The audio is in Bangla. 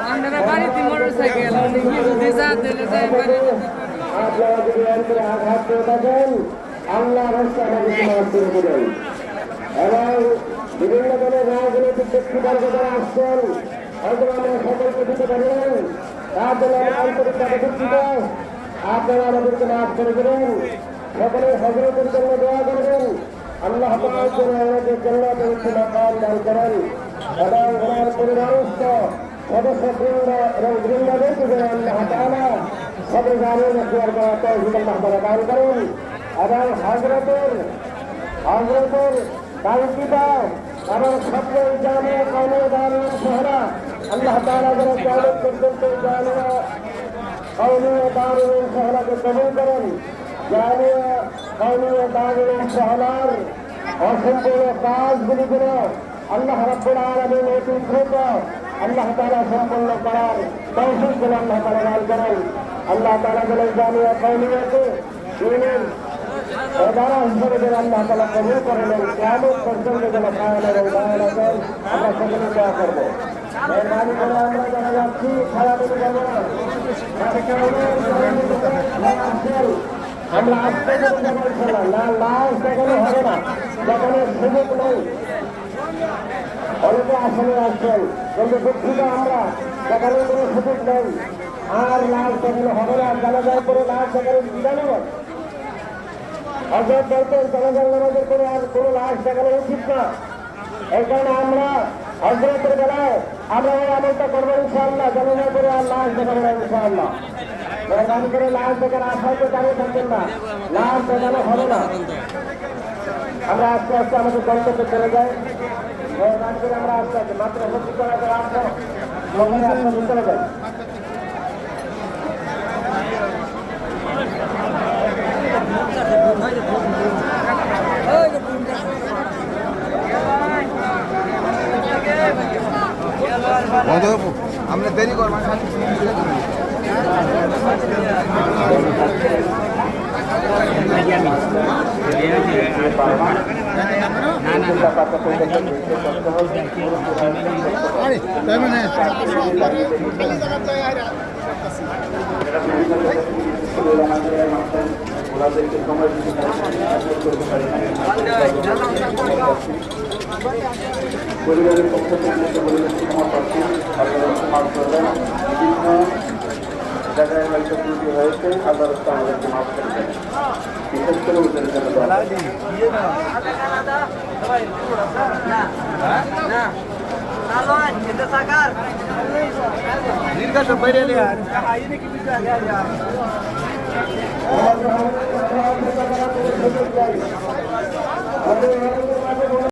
আপনারা বাড়িতে মোটরসাইকেল যদি যা দিলে যায় বাড়ি আপনারা যদি অন্তরে আঘাত করে থাকেন আল্লাহ রাস্তা আমাদেরকে মাফ করে দেবেন এবং বিভিন্ন ধরনের রাজনৈতিক ব্যক্তিবর্গ যারা আসছেন হয়তো আমরা সকলকে দিতে পারবেন তার জন্য আমি আন্তরিকভাবে দুঃখিত আপনারা আমাদেরকে মাফ করে দেবেন সকলে হজরতের জন্য দোয়া করবেন আল্লাহ তাআলা যেন আমাদের জান্নাতের উচ্চ মাকাম দান করেন এবং ওনার পরিবারস্থ সদস্যবৃন্দ এবং বৃন্দাদেরকে যেন আল্লাহ তাআলা সবের গানের রক্ষার করা তৌফিক আল্লাহ তাআলা দান করেন এবং হযরতের কাঙ্ক্ষিত এবং সত্য জামিয়া কওমে দারুল শহরা আল্লাহ তাআলা যেন কিয়ামত পর্যন্ত জামিয়া কওমে দারুল শহরাকে কবুল করেন জামিয়া কওমে দারুল শহরার অসম্পূর্ণ কাজগুলি যেন আল্লাহ রাব্বুল আলামিন অতি দ্রুত আল্লাহ তাআলা সম্পন্ন করার তৌফিক যেন আল্লাহ তাআলা দান করেন আল্লাহ তাআলা যেন জামিয়া কওমিয়াকে দিনের এবারা হিসেবে যেন আল্লাহ তাআলা কবুল করেন এবং কিয়ামত পর্যন্ত যেন কায়েম এবং দায়েম রাখেন আমরা সকলে দোয়া করব মেহরবানি করে আমরা যারা যাচ্ছি খারাপের যাব না আমরা আসতে যাবো না লাশ দেখানো হবে না দেখানোর সুযোগ নেই অনেকে আসলে আসছেন কিন্তু দুঃখিত আমরা দেখানোর কোনো সুযোগ নেই আর লাশ দেখানো হবে না জানাজার করে লাশ দেখানোর বিধান হযরত বলতেন জানাজার নামাজের করে আর কোনো লাশ দেখানো উচিত না এই কারণে আমরা হযরতের বেলায় আমরা এই আমলটা করবো ইনশাআল্লাহ জানাজার করে আর লাশ দেখাবো না ইনশাআল্লাহ মেহরবানি করে লাশ দেখার আশায় তো দাঁড়িয়ে থাকবেন না লাশ দেখানো হবে না আমরা আস্তে আস্তে আমাদের গন্তব্যে চলে যাই মেহরবানি করে আমরা আস্তে আস্তে মাত্র 25 টাকা করে আসবো লোকের আস্তে আস্তে চলে যাই আমরা দেরি করবো ওনাদেরকে সময় দিতে পরিবারের পক্ষ থেকে পরিবেশকে ক্ষমা পাচ্ছি আপনারা মাফ করবেন বিভিন্ন জায়গায় হয়তো ত্রুটি হয়েছে আল্লাহ রাস্তা আমাদেরকে মাফ করবেন বিশেষ করে ওদের জন্য নির্গাসন বাইরে আমাদের